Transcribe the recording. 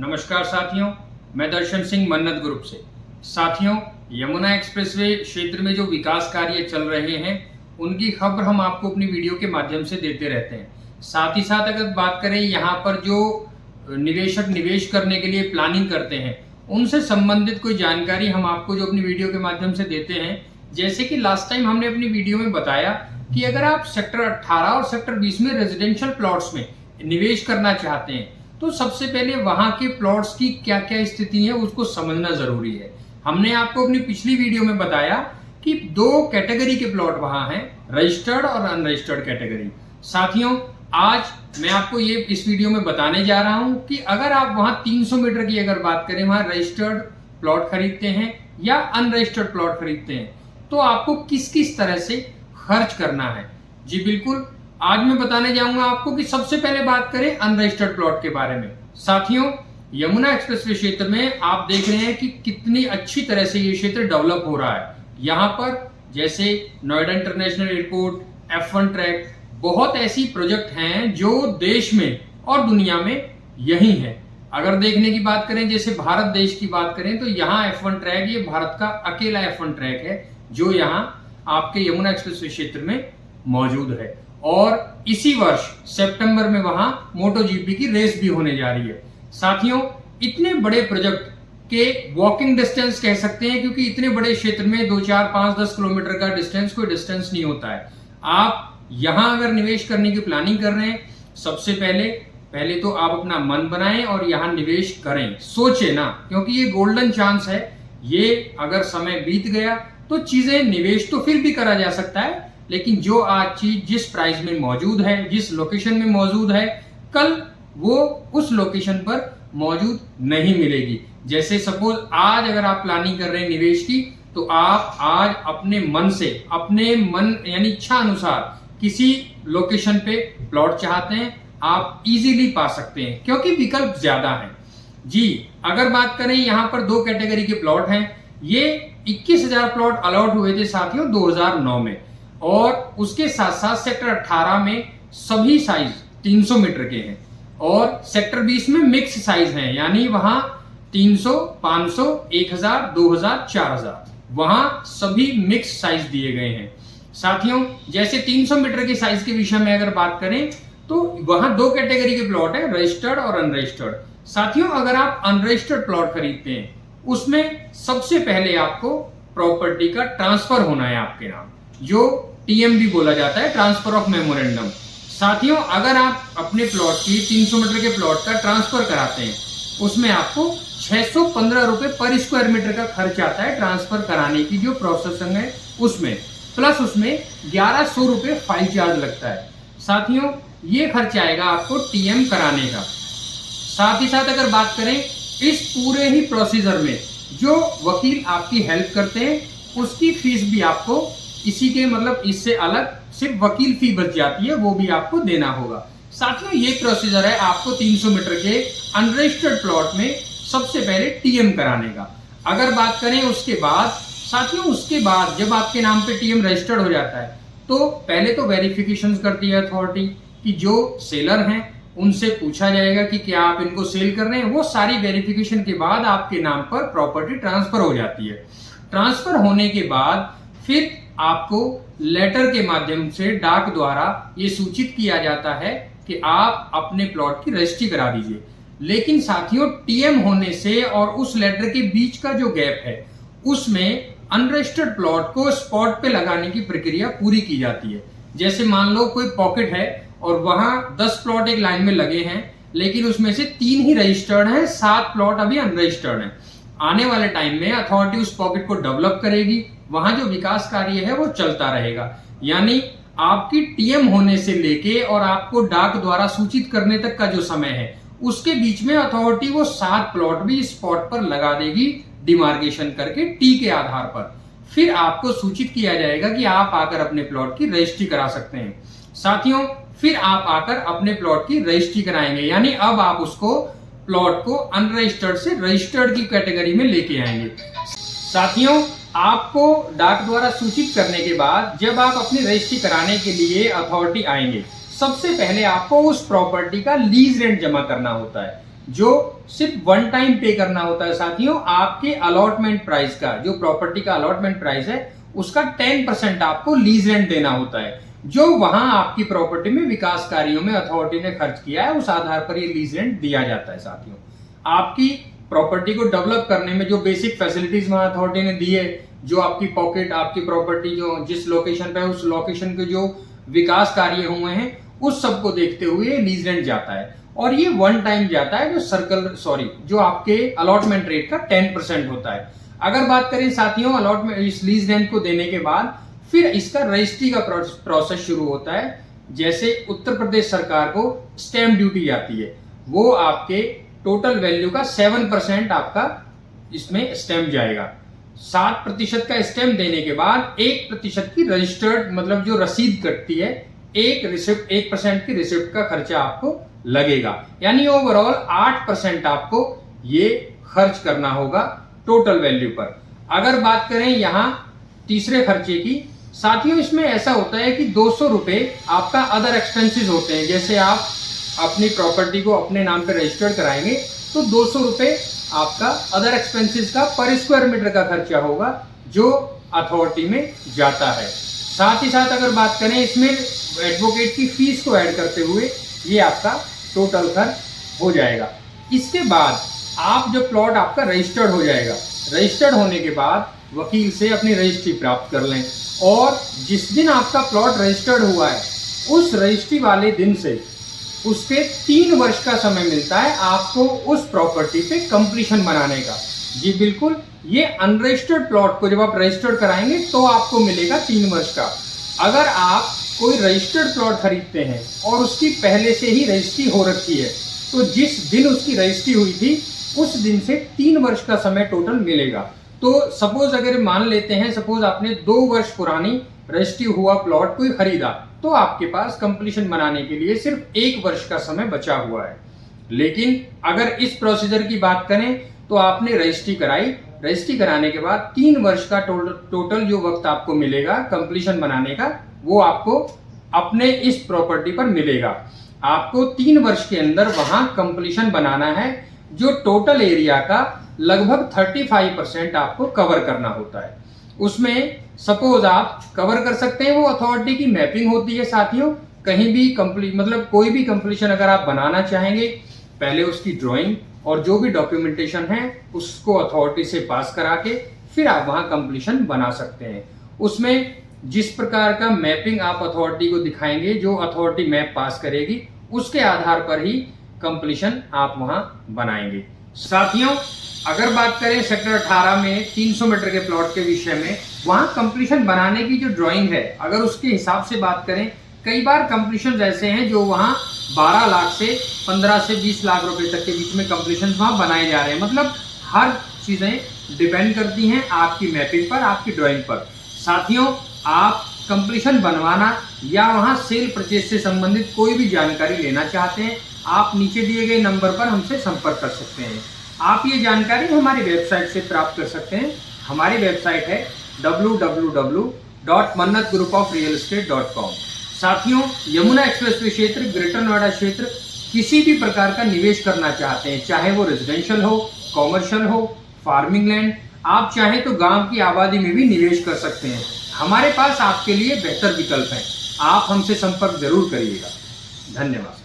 नमस्कार साथियों, मैं दर्शन सिंह मन्नत ग्रुप से। साथियों, यमुना एक्सप्रेसवे क्षेत्र में जो विकास कार्य चल रहे हैं उनकी खबर हम आपको अपनी वीडियो के माध्यम से देते रहते हैं। साथ ही साथ अगर बात करें यहाँ पर जो निवेशक निवेश करने के लिए प्लानिंग करते हैं उनसे संबंधित कोई जानकारी हम आपको जो अपनी वीडियो के माध्यम से देते हैं। जैसे कि लास्ट टाइम हमने अपनी वीडियो में बताया कि अगर आप सेक्टर 18 और सेक्टर 20 में रेजिडेंशियल प्लॉट्स में निवेश करना चाहते हैं तो सबसे पहले वहां के प्लॉट्स की क्या क्या स्थिति है उसको समझना जरूरी है। हमने आपको अपनी पिछली वीडियो में बताया कि दो कैटेगरी के प्लॉट वहां हैं, रजिस्टर्ड और अनरजिस्टर्ड कैटेगरी। साथियों, आज मैं आपको ये इस वीडियो में बताने जा रहा हूं कि अगर आप वहां 300 मीटर की अगर बात करें वहां रजिस्टर्ड प्लॉट खरीदते हैं या अनरजिस्टर्ड प्लॉट खरीदते हैं तो आपको किस किस तरह से खर्च करना है। जी बिल्कुल, आज मैं बताने जाऊंगा आपको कि सबसे पहले बात करें अनरजिस्टर्ड प्लॉट के बारे में। साथियों, यमुना एक्सप्रेसवे क्षेत्र में आप देख रहे हैं कि कितनी अच्छी तरह से ये क्षेत्र डेवलप हो रहा है। यहाँ पर जैसे Noida international airport, F1 track, बहुत ऐसी प्रोजेक्ट हैं जो देश में और दुनिया में यही है। अगर देखने की बात करें, जैसे भारत देश की बात करें तो यहाँ F1 ट्रैक ये भारत का अकेला F1 ट्रैक है जो यहाँ आपके यमुना एक्सप्रेसवे क्षेत्र में मौजूद है। और इसी वर्ष सितंबर में वहां मोटो जीपी की रेस भी होने जा रही है। साथियों, इतने बड़े प्रोजेक्ट के वॉकिंग डिस्टेंस कह सकते हैं क्योंकि इतने बड़े क्षेत्र में 2, 4, 5, 10 किलोमीटर का डिस्टेंस कोई डिस्टेंस नहीं होता है। आप यहां अगर निवेश करने की प्लानिंग कर रहे हैं, सबसे पहले तो आप अपना मन बनाएं और यहां निवेश करें। सोचे ना, क्योंकि ये गोल्डन चांस है। ये अगर समय बीत गया तो चीजें निवेश तो फिर भी करा जा सकता है, लेकिन जो आज चीज जिस प्राइस में मौजूद है, जिस लोकेशन में मौजूद है, कल वो उस लोकेशन पर मौजूद नहीं मिलेगी। जैसे सपोज आज अगर आप प्लानिंग कर रहे हैं निवेश की तो आप आज अपने मन यानी इच्छा अनुसार किसी लोकेशन पे प्लॉट चाहते हैं, आप इजीली पा सकते हैं क्योंकि विकल्प ज्यादा हैं। जी, अगर बात करें यहाँ पर दो कैटेगरी के प्लॉट हैं। ये 21,000 प्लॉट अलॉट हुए थे साथियों 2009 में, और उसके साथ साथ सेक्टर 18 में सभी साइज 300 मीटर के हैं और सेक्टर 20 में मिक्स साइज हैं, यानी वहां 300, 500, 1000, 2000, 4000 वहां सभी मिक्स साइज दिए गए हैं। साथियों, जैसे 300 मीटर के साइज के विषय में अगर बात करें तो वहां दो कैटेगरी के प्लॉट है, रजिस्टर्ड और अनरजिस्टर्ड। साथियों, अगर आप अनरजिस्टर्ड प्लॉट खरीदते हैं उसमें सबसे पहले आपको प्रॉपर्टी का ट्रांसफर होना है आपके नाम, जो टीएमबी बोला जाता है, ट्रांसफर ऑफ मेमोरेंडम। साथियों, अगर आप अपने प्लॉट की 300 मीटर के प्लॉट का ट्रांसफर कराते हैं उसमें आपको 615 रुपए पर स्क्वायर मीटर का खर्च आता है ट्रांसफर कराने की जो प्रोसेसिंग है उसमें, प्लस उसमें 1100 रुपए फाइल चार्ज लगता है। साथियों, ये खर्च आएगा आपको टीएम कराने का। साथ ही साथ अगर बात करें इस पूरे ही प्रोसीजर में जो वकील आपकी हेल्प करते हैं उसकी फीस भी आपको इसी के इससे अलग सिर्फ वकील फी बच जाती है, वो भी आपको देना होगा। साथियों, ये प्रोसीजर है आपको 300 मीटर के अनरजिस्टर्ड प्लॉट में सबसे पहले टीएम कराने का। अगर बात करें उसके बाद, साथियों उसके बाद जब आपके नाम पे टीएम रजिस्टर्ड हो जाता है तो पहले तो वेरिफिकेशन करती है अथॉरिटी कि जो सेलर हैं उनसे पूछा जाएगा कि क्या आप इनको सेल कर रहे हैं। वो सारी वेरिफिकेशन के बाद आपके नाम पर प्रॉपर्टी ट्रांसफर हो जाती है। ट्रांसफर होने के बाद फिर आपको लेटर के माध्यम से डाक द्वारा ये सूचित किया जाता है कि आप अपने प्लॉट की रजिस्ट्री करा दीजिए। लेकिन साथियों, टीएम होने से और उस लेटर के बीच का जो गैप है उसमें अनरजिस्टर्ड प्लॉट को स्पॉट पे लगाने की प्रक्रिया पूरी की जाती है। जैसे मान लो कोई पॉकेट है और वहां 10 प्लॉट एक लाइन में लगे हैं, लेकिन उसमें से 3 ही रजिस्टर्ड हैं, 7 प्लॉट अभी अनरजिस्टर्ड हैं। आने वाले टाइम में अथॉरिटी उस पॉकेट को डेवलप करेगी, वहां जो विकास कार्य है वो चलता रहेगा। यानी आपकी टीएम होने से लेके और आपको डाक द्वारा सूचित करने तक का जो समय है उसके बीच में अथॉरिटी वो 7 प्लॉट भी स्पॉट पर लगा देगी, डिमार्केशन करके टी के आधार पर। फिर आपको सूचित किया जाएगा कि आप आकर अपने प्लॉट की रजिस्ट्री करा सकते हैं। साथियों, फिर आप आकर अपने प्लॉट की रजिस्ट्री कराएंगे, यानी अब आप उसको प्लॉट को अनरजिस्टर्ड से रजिस्टर्ड की कैटेगरी में लेके आएंगे। साथियों, आपको डाक द्वारा सूचित करने के बाद जब आप अपनी रजिस्ट्री कराने के लिए अथॉरिटी आएंगे, सबसे पहले आपको उस प्रॉपर्टी का लीज रेंट जमा करना होता है। जो सिर्फ वन टाइम पे करना होता है साथियों। आपके अलॉटमेंट प्राइस का, जो प्रॉपर्टी का अलॉटमेंट प्राइस है, उसका 10% आपको लीज रेंट देना होता है, जो वहां आपकी प्रॉपर्टी में विकास कार्यों में अथॉरिटी ने खर्च किया है, उस आधार पर ये लीज रेंट दिया जाता है साथियों। आपकी प्रॉपर्टी को डेवलप करने में जो बेसिक फैसिलिटीज वहां अथॉरिटी ने दी है, जो आपकी पॉकेट, आपकी प्रॉपर्टी जो जिस लोकेशन पे है, उस लोकेशन के जो विकास कार्य हुए हैं, उस सब को देखते हुए लीज रेंट जाता है। और ये वन टाइम जाता है, जो आपके अलॉटमेंट रेट का 10% होता है। अगर बात करें साथियों अलॉटमेंट, इस लीज रेंट को देने के बाद फिर इसका रजिस्ट्री का प्रोसेस शुरू होता है। जैसे उत्तर प्रदेश सरकार को स्टैंप ड्यूटी आती है, वो आपके टोटल वैल्यू का 7% आपका इसमें स्टैंप जाएगा। 7% का स्टैंप देने के बाद 1% की रजिस्टर्ड, मतलब जो रसीद कटती है, 1% की रिसिप्ट का खर्चा आपको लगेगा। यानी ओवरऑल 8% आपको ये खर्च करना होगा टोटल वैल्यू पर। अगर बात करें यहां तीसरे खर्चे की साथियों, इसमें ऐसा होता है कि 200 रुपए आपका अदर एक्सपेंसेस होते हैं। जैसे आप अपनी प्रॉपर्टी को अपने नाम पे रजिस्टर्ड कराएंगे तो 200 रुपए आपका अदर एक्सपेंसेस का पर स्क्वायर मीटर का खर्चा होगा, जो अथॉरिटी में जाता है। साथ ही साथ अगर बात करें इसमें एडवोकेट की फीस को ऐड करते हुए ये आपका टोटल खर्च हो जाएगा। इसके बाद आप जब प्लॉट आपका रजिस्टर्ड हो जाएगा, रजिस्टर्ड होने के बाद वकील से अपनी रजिस्ट्री प्राप्त कर लें, और जिस दिन आपका प्लॉट रजिस्टर्ड हुआ है उस रजिस्ट्री वाले दिन से उसके 3 वर्ष का समय मिलता है आपको उस प्रॉपर्टी पे कंप्लीशन बनाने का। जी बिल्कुल, ये अनरजिस्टर्ड प्लॉट को जब आप रजिस्टर्ड कराएंगे तो आपको मिलेगा 3 वर्ष का। अगर आप कोई रजिस्टर्ड प्लॉट खरीदते हैं और उसकी पहले से ही रजिस्ट्री हो रखी है, तो जिस दिन उसकी रजिस्ट्री हुई थी उस दिन से 3 वर्ष का समय टोटल मिलेगा। तो सपोज अगर मान लेते हैं, सपोज आपने 2 वर्ष पुरानी रजिस्ट्री हुआ प्लॉट कोई खरीदा, तो आपके पास कंप्लीशन बनाने के लिए सिर्फ 1 वर्ष का समय बचा हुआ है। लेकिन अगर इस प्रोसीजर की बात करें तो आपने रजिस्ट्री कराई, रजिस्ट्री कराने के बाद 3 वर्ष का टोटल जो वक्त आपको मिलेगा कंप्लीशन बनाने का, वो आपको अपने इस प्रॉपर्टी पर मिलेगा। आपको 3 वर्ष के अंदर वहां कंप्लीशन बनाना है, जो टोटल एरिया का लगभग 35% आपको कवर करना होता है। उसमें सपोज आप कवर कर सकते हैं, वो अथॉरिटी की मैपिंग होती है साथियों। कहीं भी मतलब कोई भी कंप्लीशन अगर आप बनाना चाहेंगे, पहले उसकी ड्राइंग और जो भी डॉक्यूमेंटेशन है उसको अथॉरिटी से पास करा के फिर आप वहां कंप्लीशन बना सकते हैं। उसमें जिस प्रकार का मैपिंग आप अथॉरिटी को दिखाएंगे, जो अथॉरिटी मैप पास करेगी, उसके आधार पर ही कंप्लीशन आप वहां बनाएंगे। साथियों अगर बात करें सेक्टर 18 में 300 मीटर के प्लॉट के विषय में, वहां कंप्लीशन बनाने की जो ड्राइंग है, अगर उसके हिसाब से बात करें, कई बार कंप्लीशन ऐसे हैं जो वहां 12 लाख से 15 से 20 लाख रुपए तक के बीच में कंप्लीशन वहां बनाए जा रहे हैं। मतलब हर चीजें डिपेंड करती हैं आपकी मैपिंग पर, आपकी ड्राइंग पर। साथियों आप कंप्लीशन बनवाना या वहां सेल परचेज से संबंधित कोई भी जानकारी लेना चाहते हैं, आप नीचे दिए गए नंबर पर हमसे संपर्क कर सकते हैं। आप ये जानकारी हमारी वेबसाइट से प्राप्त कर सकते हैं। हमारी वेबसाइट है www.mannatgroupofrealestate.com। साथियों यमुना एक्सप्रेसवे क्षेत्र, ग्रेटर नोएडा क्षेत्र, किसी भी प्रकार का निवेश करना चाहते हैं, चाहे वो रेजिडेंशियल हो, कॉमर्शियल हो, फार्मिंग लैंड, आप चाहें तो गांव की आबादी में भी निवेश कर सकते हैं। हमारे पास आपके लिए बेहतर विकल्प है। आप हमसे संपर्क जरूर करिएगा। धन्यवाद।